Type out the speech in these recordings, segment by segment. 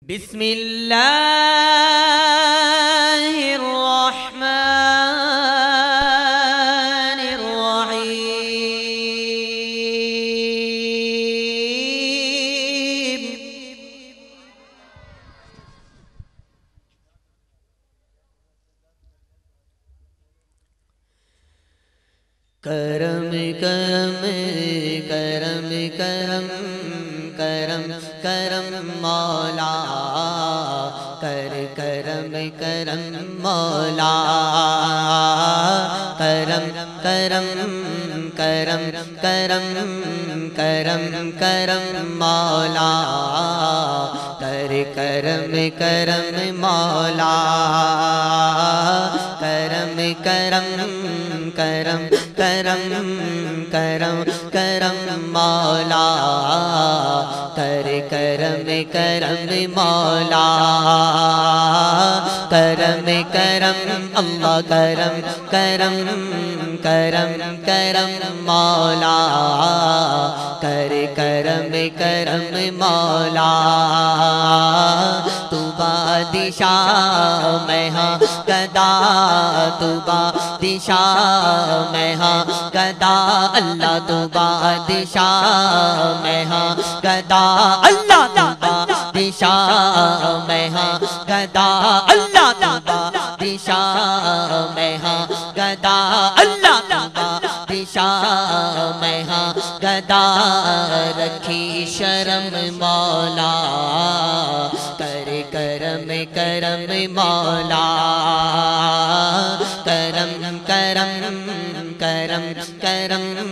بسم اللہ الرحمن الرحیم کرم کرم کرم کرم کرم کرم مولا کرم کرم مولا کرم کرم کرم کرم کرم کرم مولا کرم کرم مولا کرم کرم کرم کرم کرم کرم مولا کرم کرم مولا کرم کرم اللہ کرم کرم کرم کرم مولا کرم کرم مولا تو بادشاہ میں ہاں گدا تو بادشاہ میں ہاں گدا اللہ تو بادشاہ میں ہاں گدا اللہ تو بادشاہ میں ہاں گدا اللہ تو بادشاہ میں ہاں گدا اللہ تو بادشاہ میں ہاں گدا رکھی شرم مولا کرم کرم مولا کرم کرم کرم کرم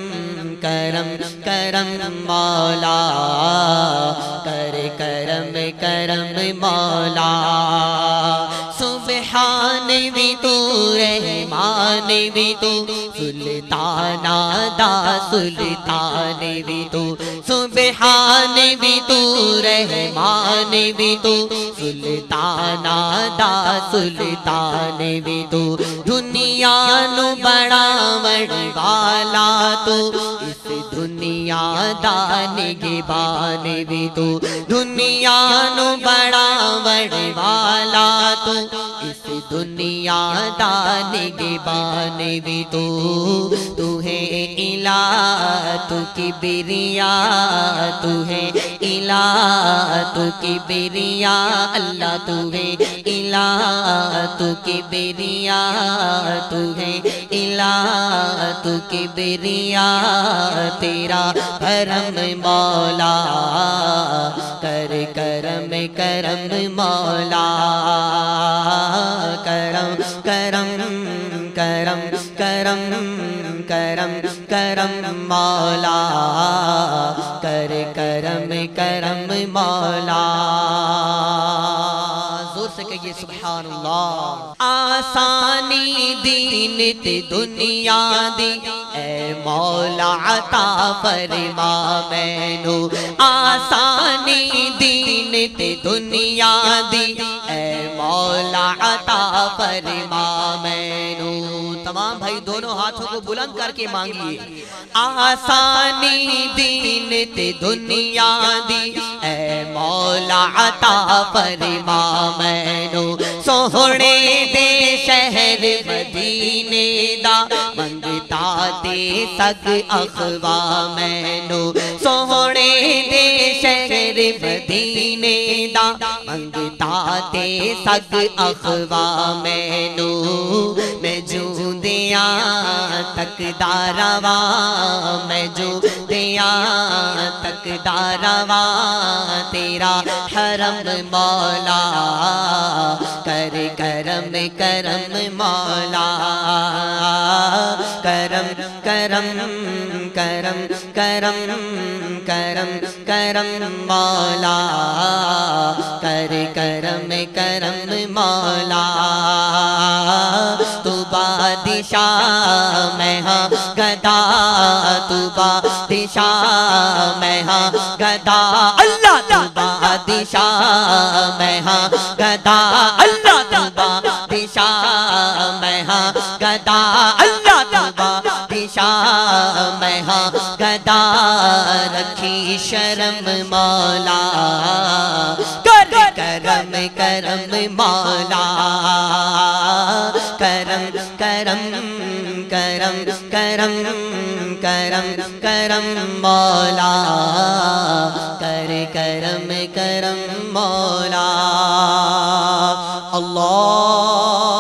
کرم کرم مولا کرم کرم مولا سبحان بھی تو رحمان بھی تو سلطان دا سلطان بھی تو سبحان بھی تو رحمان بھی تو سلطان دا سلطان بھی تو دنیا نو بڑا وڑی والا تو اس دنیا دا نگہبان بھی تو دنیا نو بڑا وڑی والا تو اس دنیا دا نگہبان بھی تو ہے الہ تو کبریا تو ہے الہ تو کبریا اللہ تو ہے الہ تو کبریا تو ہے الہ تو کبریا تیرا کرم مولا کرم کرم مولا کرم کرم کرم کرم کرم کرم مولا کرم کرم مولا زور سے کہیے سبحان اللہ آسانی دین تے دنیا دی اے مولا عطا فرما مینو آسانی دین تے دنیا دی اے مولا عطا فرما مینو تمام بھائی دونوں ہاتھوں کو بلند کر کے مانگیے آسانی دین تے دنیا دی اے مولا عطا فرما مینو سوہنے دے شہر مدینے دا منگتا تے سگ اخوا مینو سوہنے دے شہر مدینے دا منگتا تے سگ اخوا مینو میں جو دیا تک داروا میں جو دیا تک داروا تیرا حرم مولا کرم کرم مولا کرم کرم کرم کرم کرم کرم مولا کرم کرم مولا تو بادشاہ میں ہاں گدا تو بادشاہ میں ہاں گدا اللہ تو بادشاہ میں ہاں گدا اللہ تو بادشاہ میں ہاں گدا اللہ تو بادشاہ میں ہاں گدا رکھی شرم مولا کرم کرم مولا کرم کرم کرم کرم کرم کرم مولا کر کرم کرم مولا اللہ